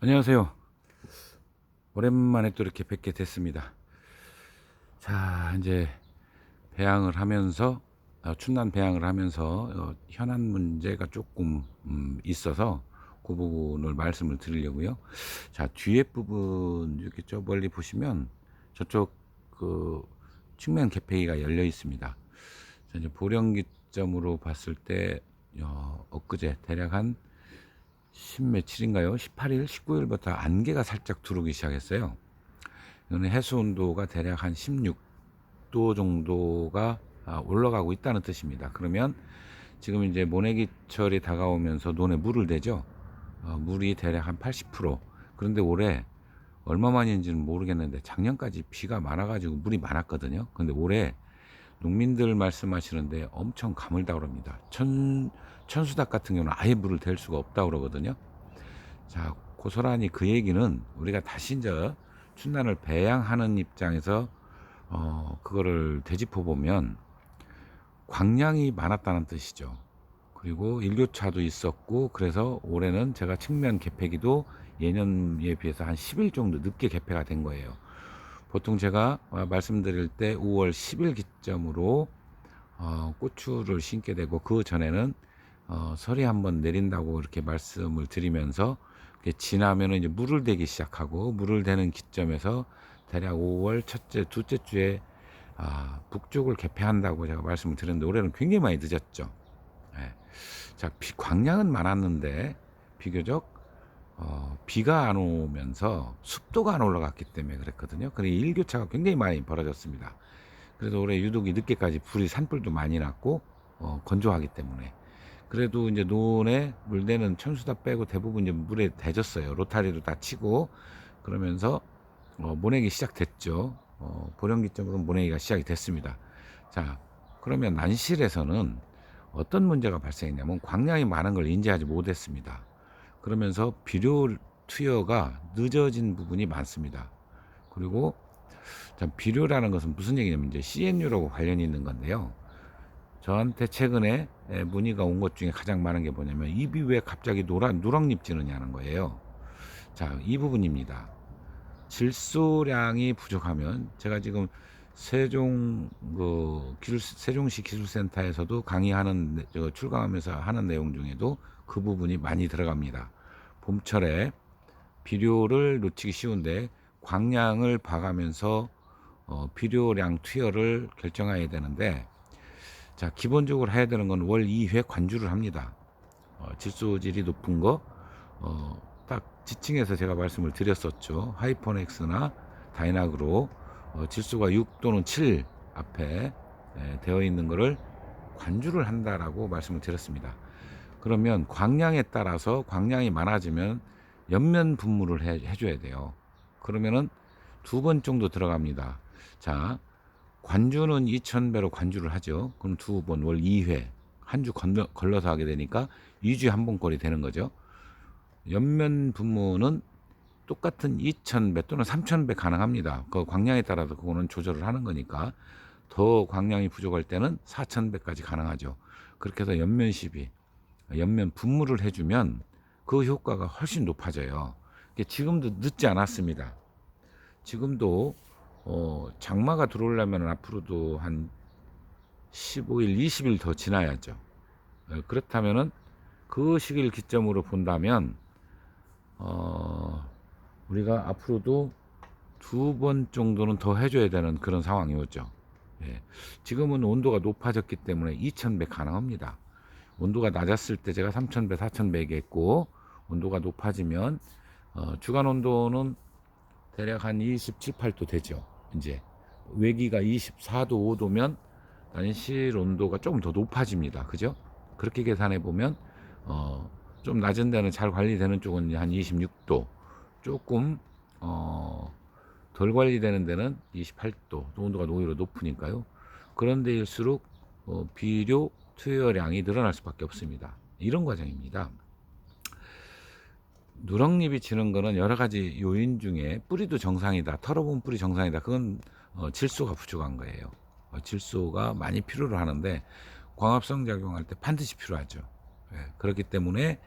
안녕하세요. 오랜만에 또 이렇게 뵙게 됐습니다. 자, 이제 배양을 하면서 춘난 배양을 하면서 현안 문제가 조금 있어서 그 부분을 말씀을 드리려고요. 자, 뒤에 부분 이렇게 저 멀리 보시면 저쪽 그 측면 개폐기가 열려 있습니다. 자, 이제 보령기점으로 봤을 때 엊그제 대략 한 10 며칠인가요? 18일, 19일부터 안개가 살짝 들어오기 시작했어요. 이거는 해수 온도가 대략 한 16도 정도가 올라가고 있다는 뜻입니다. 그러면 지금 이제 모내기철이 다가오면서 논에 물을 대죠. 물이 대략 한 80%. 그런데 올해 얼마만인지는 모르겠는데 작년까지 비가 많아가지고 물이 많았거든요. 근데 올해 농민들 말씀하시는데 엄청 가물다 그럽니다. 천수닭 같은 경우는 아예 물을 댈 수가 없다 그러거든요. 자, 고스란히 그 얘기는 우리가 다시 이제 춘난을 배양하는 입장에서 그거를 되짚어 보면 광량이 많았다는 뜻이죠. 그리고 일교차도 있었고, 그래서 올해는 제가 측면 개폐기도 예년에 비해서 한 10일 정도 늦게 개폐가 된 거예요. 보통 제가 말씀드릴 때 5월 10일 기점으로 고추를 심게 되고, 그 전에는 설이 한번 내린다고 이렇게 말씀을 드리면서 지나면은 이제 물을 대기 시작하고, 물을 대는 기점에서 대략 5월 첫째, 둘째 주에 북쪽을 개폐한다고 제가 말씀을 드렸는데 올해는 굉장히 많이 늦었죠. 예. 자, 광량은 많았는데 비교적 비가 안 오면서 습도가 안 올라갔기 때문에 그랬거든요. 그래서 일교차가 굉장히 많이 벌어졌습니다. 그래서 올해 유독이 늦게까지 불이 산불도 많이 났고 건조하기 때문에 그래도 이제 논에 물대는 천수다 빼고 대부분 이제 물에 대졌어요. 로타리도 다 치고 그러면서 모내기 시작됐죠. 보령기점으로 모내기가 시작이 됐습니다. 자, 그러면 난실에서는 어떤 문제가 발생했냐면 광량이 많은 걸 인지하지 못했습니다. 그러면서 비료 투여가 늦어진 부분이 많습니다. 그리고 비료라는 것은 무슨 얘기냐면 이제 CNU라고 관련이 있는 건데요. 저한테 최근에 문의가 온 것 중에 가장 많은 게 뭐냐면 입이 왜 갑자기 누렁잎 지느냐는 거예요. 자, 이 부분입니다. 질소량이 부족하면 제가 지금 세종시 기술센터에서도 강의하는 출강하면서 하는 내용 중에도 그 부분이 많이 들어갑니다. 봄철에 비료를 놓치기 쉬운데 광량을 봐가면서 비료량 투여를 결정해야 되는데 자, 기본적으로 해야 되는 건 월 2회 관주를 합니다. 질소질이 높은 거, 딱 지층에서 제가 말씀을 드렸었죠. 하이퍼넥스나 다이나그로 질소가 6 또는 7 앞에 되어 있는 거를 관주를 한다라고 말씀을 드렸습니다. 그러면 광량에 따라서 광량이 많아지면 옆면 분무를 해줘야 돼요. 그러면은 2번 정도 들어갑니다. 자, 관주는 2000배로 관주를 하죠. 그럼 2번 월 2회 한 주 걸러서 하게 되니까 2주에 한 번꼴이 되는 거죠. 옆면 분무는 똑같은 2000배 또는 3000배 가능합니다. 그 광량에 따라서 그거는 조절을 하는 거니까 더 광량이 부족할 때는 4000배까지 가능하죠. 그렇게 해서 옆면 시비, 옆면 분무를 해주면 그 효과가 훨씬 높아져요. 지금도 늦지 않았습니다. 지금도 장마가 들어오려면 앞으로도 한 15일, 20일 더 지나야죠. 그렇다면은 그 시기를 기점으로 본다면 우리가 앞으로도 2번 정도는 더 해줘야 되는 그런 상황이 오죠. 예. 지금은 온도가 높아졌기 때문에 2000배 가능합니다. 온도가 낮았을 때 제가 3000배, 4000배 얘기했고 온도가 높아지면 주간 온도는 대략 한 27, 8도 되죠. 이제 외기가 24도, 5도면 난실 온도가 조금 더 높아집니다. 그죠? 그렇게 계산해 보면 좀 낮은 데는 잘 관리되는 쪽은 한 26도, 조금 덜 관리되는 데는 28도, 온도가 오히려 높으니까요. 그런 데일수록 비료 투여량이 늘어날 수밖에 없습니다. 이런 과정입니다. 누렁잎이 지는 거는 여러 가지 요인 중에 뿌리도 정상이다, 털어본 뿌리 정상이다, 그건 질소가 부족한 거예요. 질소가 많이 필요로 하는데 광합성 작용할 때 반드시 필요하죠. 예, 그렇기 때문에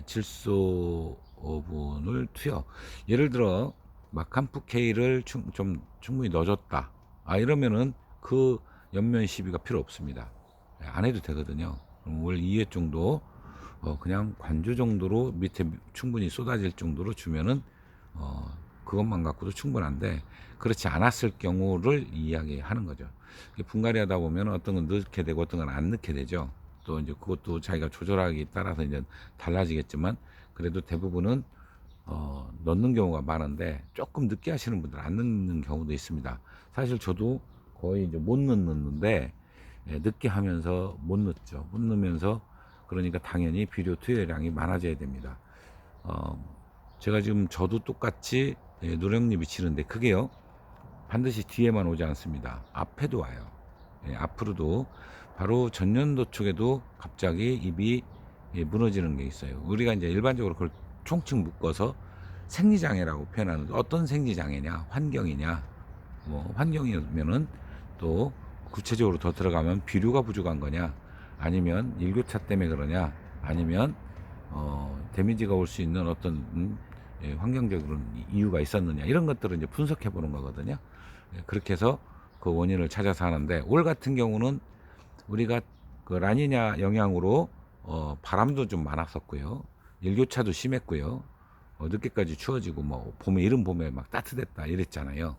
질소 오븐을 투여. 예를 들어 마캄프 K를 좀 충분히 넣어줬다. 이러면은 그 옆면 시비가 필요 없습니다. 안 해도 되거든요. 월 2회 정도 그냥 관주 정도로 밑에 충분히 쏟아질 정도로 주면은 그것만 갖고도 충분한데, 그렇지 않았을 경우를 이야기하는 거죠. 분갈이 하다 보면 어떤 건 넣게 되고 어떤 건 안 넣게 되죠. 또 이제 그것도 자기가 조절하기에 따라서 이제 달라지겠지만, 그래도 대부분은 넣는 경우가 많은데, 조금 늦게 하시는 분들 안 넣는 경우도 있습니다. 사실 저도 거의 이제 못 넣는데, 늦게 하면서 못 넣죠. 못 넣으면서, 그러니까 당연히 비료 투여량이 많아져야 됩니다. 제가 지금 저도 똑같이 노령잎이 치는데, 그게요 반드시 뒤에만 오지 않습니다. 앞에도 와요. 앞으로도 바로 전년도 쪽에도 갑자기 잎이 무너지는 게 있어요. 우리가 이제 일반적으로 그걸 총칭 묶어서 생리장애라고 표현하는데, 어떤 생리장애냐, 환경이냐, 환경이면은 또 구체적으로 더 들어가면 비료가 부족한 거냐, 아니면 일교차 때문에 그러냐, 아니면 데미지가 올 수 있는 어떤 환경적으로 이유가 있었느냐, 이런 것들을 이제 분석해 보는 거거든요. 그렇게 해서 그 원인을 찾아서 하는데, 올 같은 경우는 우리가 그 라니냐 영향으로 바람도 좀 많았었고요, 일교차도 심했고요, 늦게까지 추워지고, 봄에 이른 봄에 막 따뜻했다 이랬잖아요.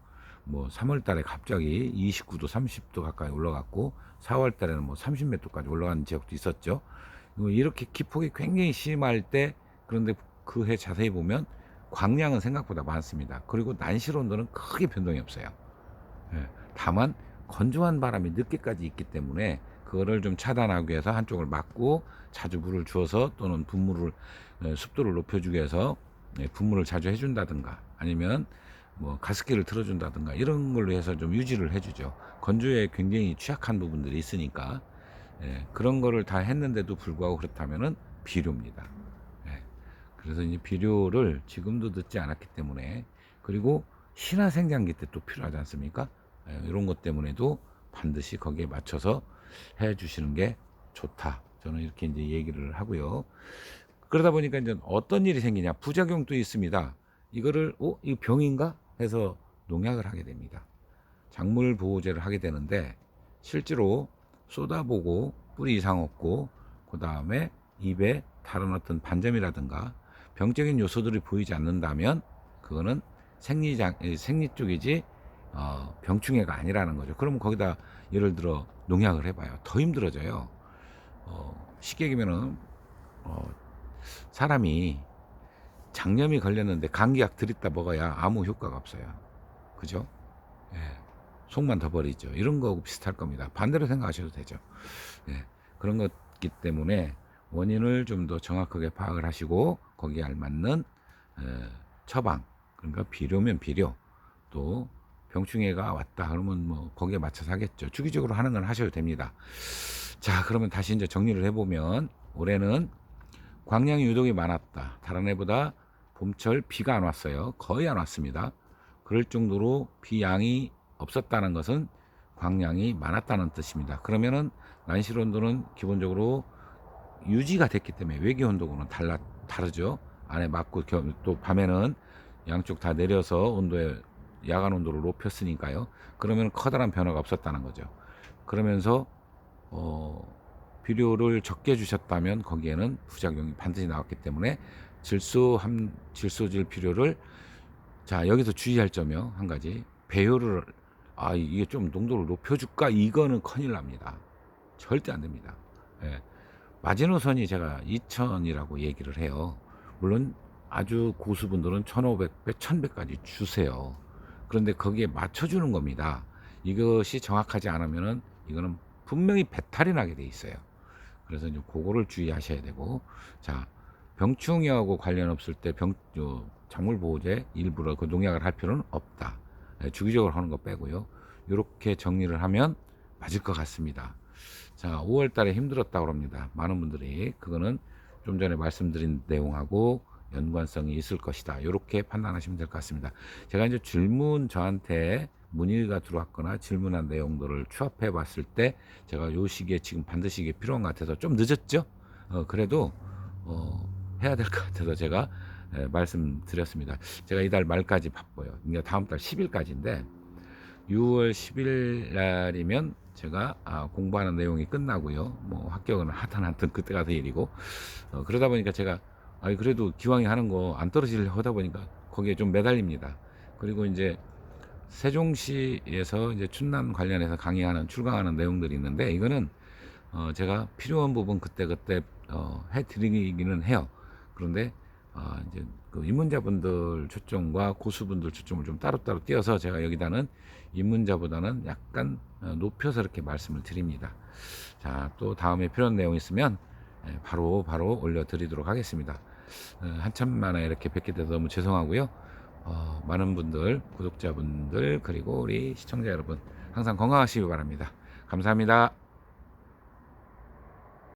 3월 달에 갑자기 29도 30도 가까이 올라갔고, 4월 달에는 30몇 도까지 올라간 지역도 있었죠. 이렇게 기폭이 굉장히 심할 때, 그런데 그 해 자세히 보면 광량은 생각보다 많습니다. 그리고 난실 온도는 크게 변동이 없어요. 다만 건조한 바람이 늦게까지 있기 때문에 그거를 좀 차단하기 위해서 한쪽을 막고 자주 물을 주어서, 또는 분무를 습도를 높여주기 위해서 분무를 자주 해준다든가, 아니면 가습기를 틀어준다든가, 이런 걸로 해서 좀 유지를 해주죠. 건조에 굉장히 취약한 부분들이 있으니까. 그런 거를 다 했는데도 불구하고 그렇다면은 비료입니다. 그래서 이제 비료를 지금도 듣지 않았기 때문에, 그리고 신화 생장기 때 또 필요하지 않습니까? 이런 것 때문에도 반드시 거기에 맞춰서 해 주시는 게 좋다. 저는 이렇게 이제 얘기를 하고요. 그러다 보니까 이제 어떤 일이 생기냐, 부작용도 있습니다. 이거를 이 병인가 해서 농약을 하게 됩니다. 작물 보호제를 하게 되는데, 실제로 쏟아보고 뿌리 이상 없고, 그 다음에 잎에 다른 어떤 반점이라든가 병적인 요소들이 보이지 않는다면, 그거는 생리 쪽이지 병충해가 아니라는 거죠. 그러면 거기다 예를 들어 농약을 해봐요. 더 힘들어져요. 쉽게 얘기하면은 사람이 장염이 걸렸는데 감기약 들이다 먹어야 아무 효과가 없어요. 그죠? 예. 속만 더 버리죠. 이런 거하고 비슷할 겁니다. 반대로 생각하셔도 되죠. 예. 그런 것이기 때문에 원인을 좀 더 정확하게 파악을 하시고, 거기에 알맞는 처방, 그러니까 비료면 비료, 또 병충해가 왔다 그러면 거기에 맞춰서 하겠죠. 주기적으로 하는 건 하셔도 됩니다. 자, 그러면 다시 이제 정리를 해보면, 올해는 광량이 유독이 많았다. 다른 해보다 봄철 비가 안 왔어요. 거의 안 왔습니다. 그럴 정도로 비양이 없었다는 것은 광량이 많았다는 뜻입니다. 그러면은 난실 온도는 기본적으로 유지가 됐기 때문에 외기 온도고는 다르죠. 안에 맞고, 또 밤에는 양쪽 다 내려서 야간 온도를 높였으니까요. 그러면 커다란 변화가 없었다는 거죠. 그러면서 비료를 적게 주셨다면 거기에는 부작용이 반드시 나왔기 때문에, 질소질 비료를, 자, 여기서 주의할 점이요, 한 가지. 배율을, 이게 좀 농도를 높여줄까, 이거는 큰일 납니다. 절대 안 됩니다. 마지노선이 제가 2000이라고 얘기를 해요. 물론 아주 고수분들은 1500배, 1000배까지 주세요. 그런데 거기에 맞춰주는 겁니다. 이것이 정확하지 않으면은 이거는 분명히 배탈이 나게 돼 있어요. 그래서 이제 그거를 주의하셔야 되고, 자, 병충해하고 관련 없을 때 작물 보호제 일부러 그 농약을 할 필요는 없다. 주기적으로 하는 거 빼고요. 이렇게 정리를 하면 맞을 것 같습니다. 자, 5월 달에 힘들었다고 합니다. 많은 분들이. 그거는 좀 전에 말씀드린 내용하고 연관성이 있을 것이다. 이렇게 판단하시면 될 것 같습니다. 제가 이제 저한테 문의가 들어왔거나 질문한 내용들을 추합해 봤을 때, 제가 요 시기에 지금 반드시 이게 필요한 것 같아서 좀 늦었죠? 그래도 해야 될 것 같아서 제가 말씀드렸습니다. 제가 이달 말까지 바빠요. 그러니까 다음 달 10일까지인데 6월 10일 날이면 제가 공부하는 내용이 끝나고요. 뭐 합격은 하든 그때가 더 일이고 그러다 보니까 제가 그래도 기왕에 하는 거 안 떨어지려 하다 보니까 거기에 좀 매달립니다. 그리고 이제 세종시에서 이제 춘남 관련해서 강의하는 출강하는 내용들이 있는데 이거는 제가 필요한 부분 그때그때 해드리기는 해요. 그런데 이제 그 입문자분들 초점과 고수분들 초점을 좀 따로따로 띄어서 제가 여기다는 입문자보다는 약간 높여서 이렇게 말씀을 드립니다. 자, 또 다음에 필요한 내용 있으면 바로 올려드리도록 하겠습니다. 한참 만에 이렇게 뵙게 돼서 너무 죄송하고요. 많은 분들, 구독자분들, 그리고 우리 시청자 여러분 항상 건강하시기 바랍니다. 감사합니다.